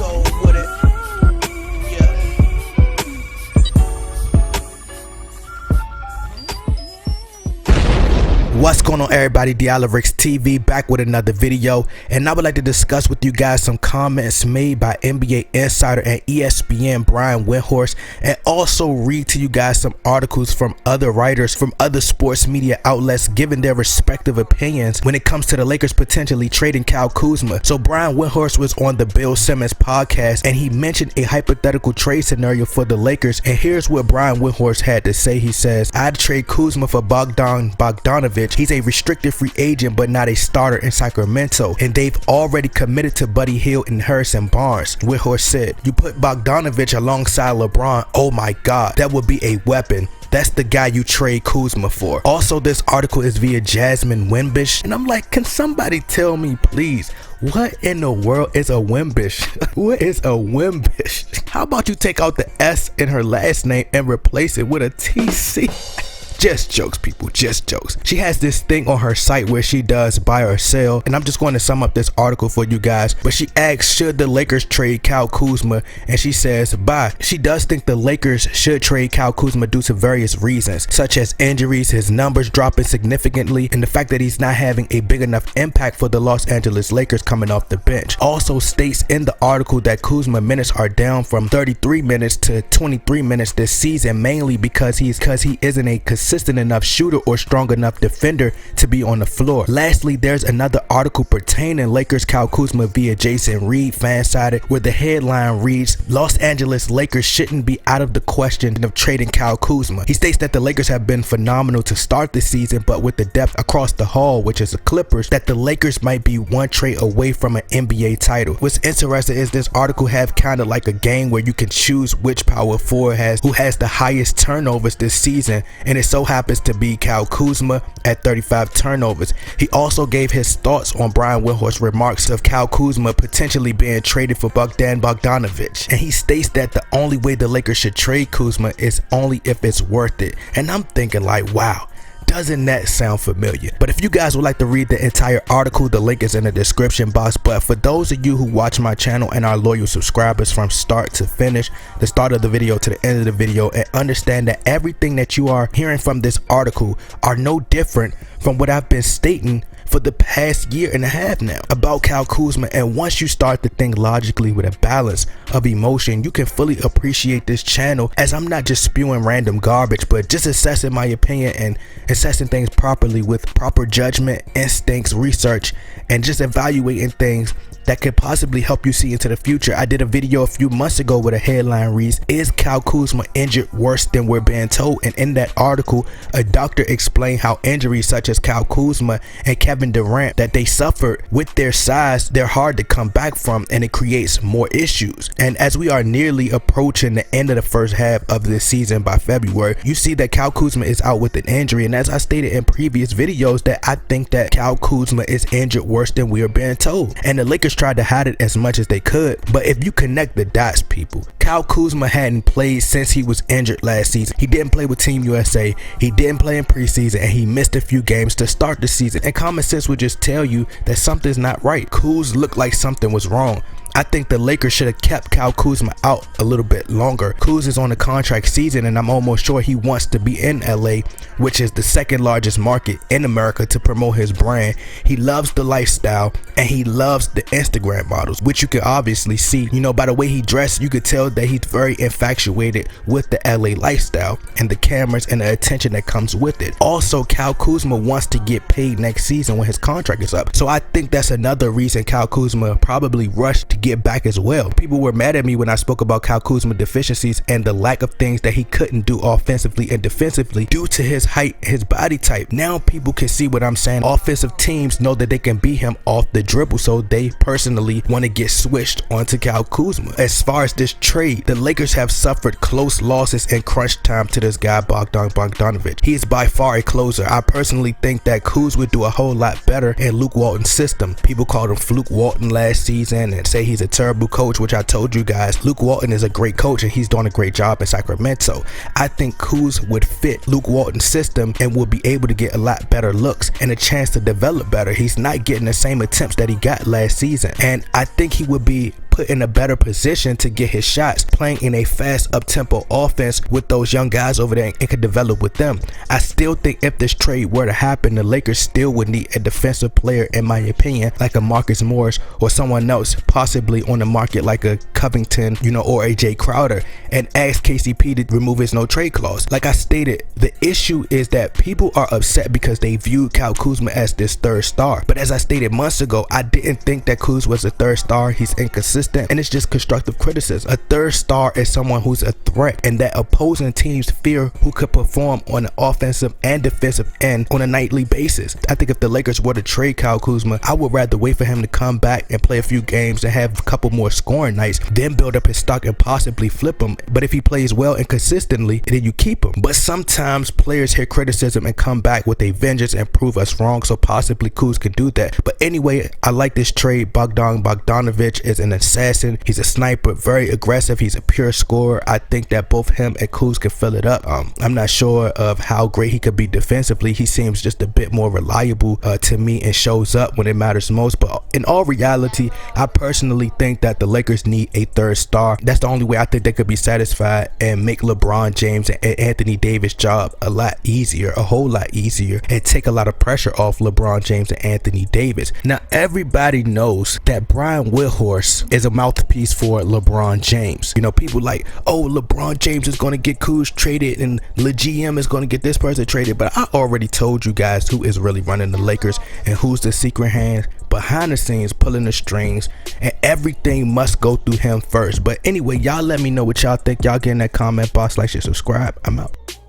soul with it. Yeah. What's going on, everybody? Dialerix TV back with another video, and I would like to discuss with you guys some comments made by NBA Insider and ESPN Brian Windhorst, and also read to you guys some articles from other writers from other sports media outlets giving their respective opinions when it comes to the Lakers potentially trading Kyle Kuzma. So Brian Windhorst was on the Bill Simmons podcast, and he mentioned a hypothetical trade scenario for the Lakers, and here's what Brian Windhorst had to say. He says, "I'd trade Kuzma for Bogdan Bogdanovic. He's a restricted free agent but not a starter in Sacramento, and they've already committed to Buddy Hield and Harrison Barnes." Windhorst said, "You put Bogdanovic alongside LeBron, oh my god, that would be a weapon. That's the guy you trade Kuzma for." Also, this article is via Jasmine Wimbish, and I'm like, can somebody tell me please, what in the world is a Wimbish? What is a Wimbish? How about you take out the S in her last name and replace it with a TC? Just jokes, people, just jokes. She has this thing on her site where she does buy or sell, and I'm just going to sum up this article for you guys. But she asks, should the Lakers trade Kyle Kuzma? And she says, buy. She does think the Lakers should trade Kyle Kuzma due to various reasons, such as injuries, his numbers dropping significantly, and the fact that he's not having a big enough impact for the Los Angeles Lakers coming off the bench. Also states in the article that Kuzma minutes are down from 33 minutes to 23 minutes this season, mainly because he isn't a consistent enough shooter or strong enough defender to be on the floor. Lastly, there's another article pertaining Lakers Kyle Kuzma via Jason Reed, Fansided, where the headline reads, "Los Angeles Lakers shouldn't be out of the question of trading Kyle Kuzma." He states that the Lakers have been phenomenal to start the season, but with the depth across the hall, which is the Clippers, that the Lakers might be one trade away from an NBA title. What's interesting is this article have kind of like a game where you can choose which power forward who has the highest turnovers this season, and it so happens to be Kyle Kuzma at 35 turnovers. He also gave his thoughts on Brian Windhorst's remarks of Kyle Kuzma potentially being traded for Bogdan Bogdanovic, and he states that the only way the Lakers should trade Kuzma is only if it's worth it. And I'm thinking like, wow, doesn't that sound familiar? But if you guys would like to read the entire article, the link is in the description box. But for those of you who watch my channel and are loyal subscribers from start to finish, the start of the video to the end of the video, and understand that everything that you are hearing from this article are no different from what I've been stating for the past year and a half now about Kyle Kuzma. And once you start to think logically with a balance of emotion, you can fully appreciate this channel, as I'm not just spewing random garbage, but just assessing my opinion and assessing things properly with proper judgment, instincts, research, and just evaluating things that could possibly help you see into the future. I did a video a few months ago with a headline reads, "Is Kyle Kuzma injured worse than we're being told?" And in that article, a doctor explained how injuries such as Kyle Kuzma and Kevin Durant that they suffered with their size, they're hard to come back from, and it creates more issues. And as we are nearly approaching the end of the first half of this season by February, you see that Kyle Kuzma is out with an injury. And as I stated in previous videos, that I think that Kyle Kuzma is injured worse than we are being told, and the Lakers tried to hide it as much as they could. But if you connect the dots, people, Kyle Kuzma hadn't played since he was injured last season. He didn't play with Team USA, he didn't play in preseason, and he missed a few games to start the season. And common sense would just tell you that something's not right. Kuz looked like something was wrong. I think the Lakers should have kept Kyle Kuzma out a little bit longer. Kuz is on a contract season, and I'm almost sure he wants to be in LA, which is the second largest market in America, to promote his brand. He loves the lifestyle, and he loves the Instagram models, which you can obviously see, you know, by the way he dressed. You could tell that he's very infatuated with the LA lifestyle and the cameras and the attention that comes with it. Also, Kyle Kuzma wants to get paid next season when his contract is up, so I think that's another reason Kyle Kuzma probably rushed to get back as well. People were mad at me when I spoke about Kyle Kuzma deficiencies and the lack of things that he couldn't do offensively and defensively due to his height, his body type. Now people can see what I'm saying. Offensive teams know that they can beat him off the dribble, so they personally want to get switched onto Kyle Kuzma. As far as this trade, the Lakers have suffered close losses in crunch time to this guy Bogdan Bogdanovic. He is by far a closer. I personally think that Kuz would do a whole lot better in Luke Walton's system. People called him Fluke Walton last season and say he's a terrible coach, which I told you guys, Luke Walton is a great coach and he's doing a great job in Sacramento. I think Kuz would fit Luke Walton's system and will be able to get a lot better looks and a chance to develop better. He's not getting the same attempts that he got last season, and I think he would be put in a better position to get his shots, playing in a fast up-tempo offense with those young guys over there and could develop with them. I still think if this trade were to happen, the Lakers still would need a defensive player, in my opinion, like a Marcus Morris or someone else possibly on the market like a Covington, or a Jay Crowder, and ask KCP to remove his no trade clause. Like I stated, the issue is that people are upset because they viewed Kyle Kuzma as this third star. But as I stated months ago, I didn't think that Kuz was a third star. He's inconsistent, and it's just constructive criticism. A third star is someone who's a threat and that opposing teams fear, who could perform on the offensive and defensive end on a nightly basis. I think if the Lakers were to trade Kyle Kuzma, I would rather wait for him to come back and play a few games and have a couple more scoring nights, then build up his stock and possibly flip him. But if he plays well and consistently, then you keep him. But sometimes players hear criticism and come back with a vengeance and prove us wrong, so possibly Kuz could do that. But anyway, I like this trade. Bogdan Bogdanovic is an assassin. He's a sniper, very aggressive. He's a pure scorer. I think that both him and Kuz can fill it up. I'm not sure of how great he could be defensively. He seems just a bit more reliable to me and shows up when it matters most. But in all reality, I personally think that the Lakers need a third star. That's the only way I think they could be satisfied and make LeBron James and Anthony Davis' job a lot easier, a whole lot easier, and take a lot of pressure off LeBron James and Anthony Davis. Now, everybody knows that Brian Windhorst is a mouthpiece for LeBron James. People like, oh, LeBron James is going to get Kuz traded and the GM is going to get this person traded. But I already told you guys who is really running the Lakers and who's the secret hand behind the scenes pulling the strings, and everything must go through him first. But anyway, y'all let me know what y'all think. Y'all get in that comment box, like, share, subscribe. I'm out.